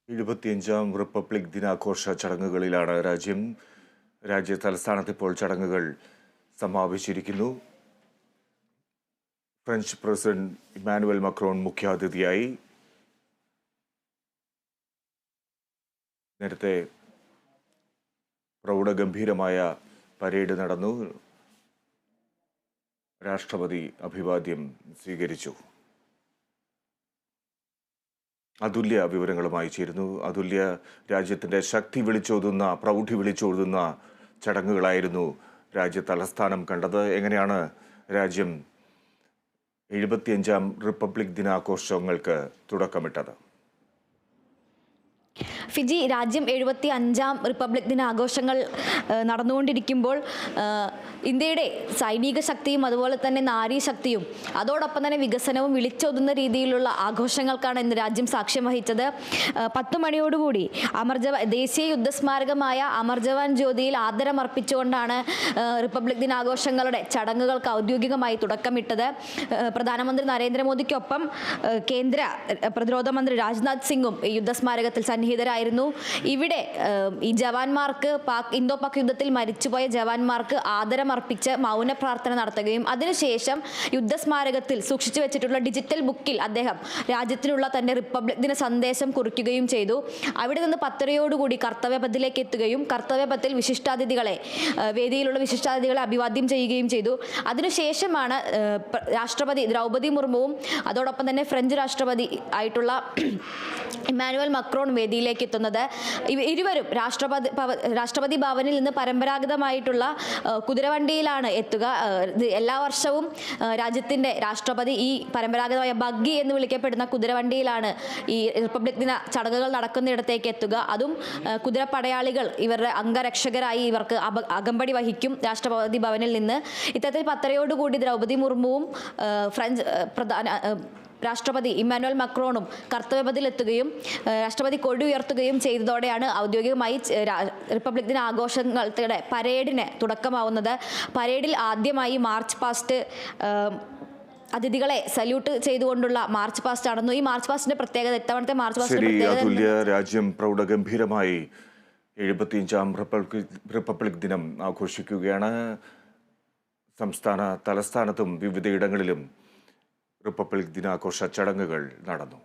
75ാം republic ദിനാഘോഷ ചടങ്ങുകളിലാണ് രാജ്യ തലസ്ഥാനത്ത് ഇപ്പോൾ ചടങ്ങുകൾ സമാപിച്ചിരിക്കുന്നു. ഫ്രഞ്ച് പ്രസിഡന്റ് ഇമ്മാനുവൽ മക്രോൺ മുഖ്യാതിഥിയായി. നേരത്തെ പ്രൗഢഗംഭീരമായ പരേഡ് നടന്നു. രാഷ്ട്രപതി അഭിവാദ്യം സ്വീകരിച്ചു. അതുല്യ വിവരങ്ങളുമായി ചേരുന്നു. അതുല്യ, രാജ്യത്തിൻ്റെ ശക്തി വിളിച്ചോതുന്ന, പ്രൗഢി വിളിച്ചോതുന്ന ചടങ്ങുകളായിരുന്നു രാജ്യ തലസ്ഥാനം കണ്ടത്. എങ്ങനെയാണ് രാജ്യം 75ാം റിപ്പബ്ലിക് ദിനാഘോഷങ്ങൾക്ക് തുടക്കമിട്ടത്? ഫിജി, രാജ്യം 75ാം റിപ്പബ്ലിക് ദിനാഘോഷങ്ങൾ നടന്നുകൊണ്ടിരിക്കുമ്പോൾ ഇന്ത്യയുടെ സൈനിക ശക്തിയും അതുപോലെ തന്നെ നാരീശക്തിയും അതോടൊപ്പം തന്നെ വികസനവും വിളിച്ചോതുന്ന രീതിയിലുള്ള ആഘോഷങ്ങൾക്കാണ് ഇന്ന് രാജ്യം സാക്ഷ്യം വഹിച്ചത്. 10 മണിയോടുകൂടി ദേശീയ യുദ്ധസ്മാരകമായ അമർ ജവാൻ ജ്യോതിയിൽ ആദരമർപ്പിച്ചുകൊണ്ടാണ് റിപ്പബ്ലിക് ദിനാഘോഷങ്ങളുടെ ചടങ്ങുകൾക്ക് ഔദ്യോഗികമായി തുടക്കമിട്ടത്. പ്രധാനമന്ത്രി നരേന്ദ്രമോദിക്കൊപ്പം കേന്ദ്ര പ്രതിരോധ മന്ത്രി രാജ്നാഥ് സിംഗും ഈ യുദ്ധസ്മാരകത്തിൽ സന്നിഹിതരായിരുന്നു. ഇവിടെ ഈ ജവാന്മാർക്ക് ഇന്തോ പാക് യുദ്ധത്തിൽ മരിച്ചുപോയ ജവാന്മാർക്ക് ആദരമർപ്പിച്ച് മൗന പ്രാർത്ഥന നടത്തുകയും അതിനുശേഷം യുദ്ധസ്മാരകത്തിൽ സൂക്ഷിച്ചു വെച്ചിട്ടുള്ള ഡിജിറ്റൽ ബുക്കിൽ അദ്ദേഹം രാജ്യത്തിനുള്ള തന്റെ റിപ്പബ്ലിക് ദിന സന്ദേശം കുറിക്കുകയും ചെയ്തു. അവിടെ നിന്ന് 10:30 കർത്തവ്യപഥിലേക്ക് എത്തുകയും കർത്തവ്യപഥിൽ വേദിയിലുള്ള വിശിഷ്ടാതിഥികളെ അഭിവാദ്യം ചെയ്യുകയും ചെയ്തു. അതിനുശേഷമാണ് രാഷ്ട്രപതി ദ്രൗപദി മുർമുവും അതോടൊപ്പം തന്നെ ഫ്രഞ്ച് രാഷ്ട്രപതി ആയിട്ടുള്ള ഇമ്മാനുവൽ മക്രോൺ വേദിയിലേക്ക് എത്തുന്നത്. ഇരുവരും രാഷ്ട്രപതി ഭവനിൽ നിന്ന് പരമ്പരാഗതമായിട്ടുള്ള കുതിരവണ്ടിയിലാണ് എത്തുക. എല്ലാ വർഷവും രാജ്യത്തിൻ്റെ രാഷ്ട്രപതി ഈ പരമ്പരാഗതമായ ബഗ്ഗി എന്ന് വിളിക്കപ്പെടുന്ന കുതിരവണ്ടിയിലാണ് ഈ റിപ്പബ്ലിക് ദിന ചടങ്ങുകൾ നടക്കുന്നിടത്തേക്ക് എത്തുക. അതും കുതിരപ്പടയാളികൾ ഇവരുടെ അംഗരക്ഷകരായി ഇവർക്ക് അകമ്പടി വഹിക്കും രാഷ്ട്രപതി ഭവനിൽ നിന്ന്. ഇത്തരത്തിൽ 10:30 ദ്രൗപദി മുർമുവും ഫ്രഞ്ച് രാഷ്ട്രപതി ഇമ്മാനുവൽ മക്രോണും കർത്തവ്യപഥിയിലെത്തുകയും രാഷ്ട്രപതി കൊടി ഉയർത്തുകയും ചെയ്തതോടെയാണ് ഔദ്യോഗികമായി റിപ്പബ്ലിക് ദിന ആഘോഷങ്ങളുടെ പരേഡിന് തുടക്കമാവുന്നത്. പരേഡിൽ ആദ്യമായി മാർച്ച് പാസ്റ്റ് അതിഥികളെ സല്യൂട്ട് ചെയ്തുകൊണ്ടുള്ള മാർച്ച് പാസ്റ്റ് നടന്നു. ഈ മാർച്ച് പാസ്റ്റിന്റെ പ്രത്യേകത, ഇത്തവണത്തെ മാർച്ച് പാസ്റ്റിന്റെ രാജ്യം പ്രൗഢഗംഭീരമായി 75ാം റിപ്പബ്ലിക് ദിനം ആഘോഷിക്കുകയാണ്. സംസ്ഥാന തലസ്ഥാനത്തും വിവിധയിടങ്ങളിലും റിപ്പബ്ലിക് ദിനാഘോഷ ചടങ്ങുകൾ നടന്നു.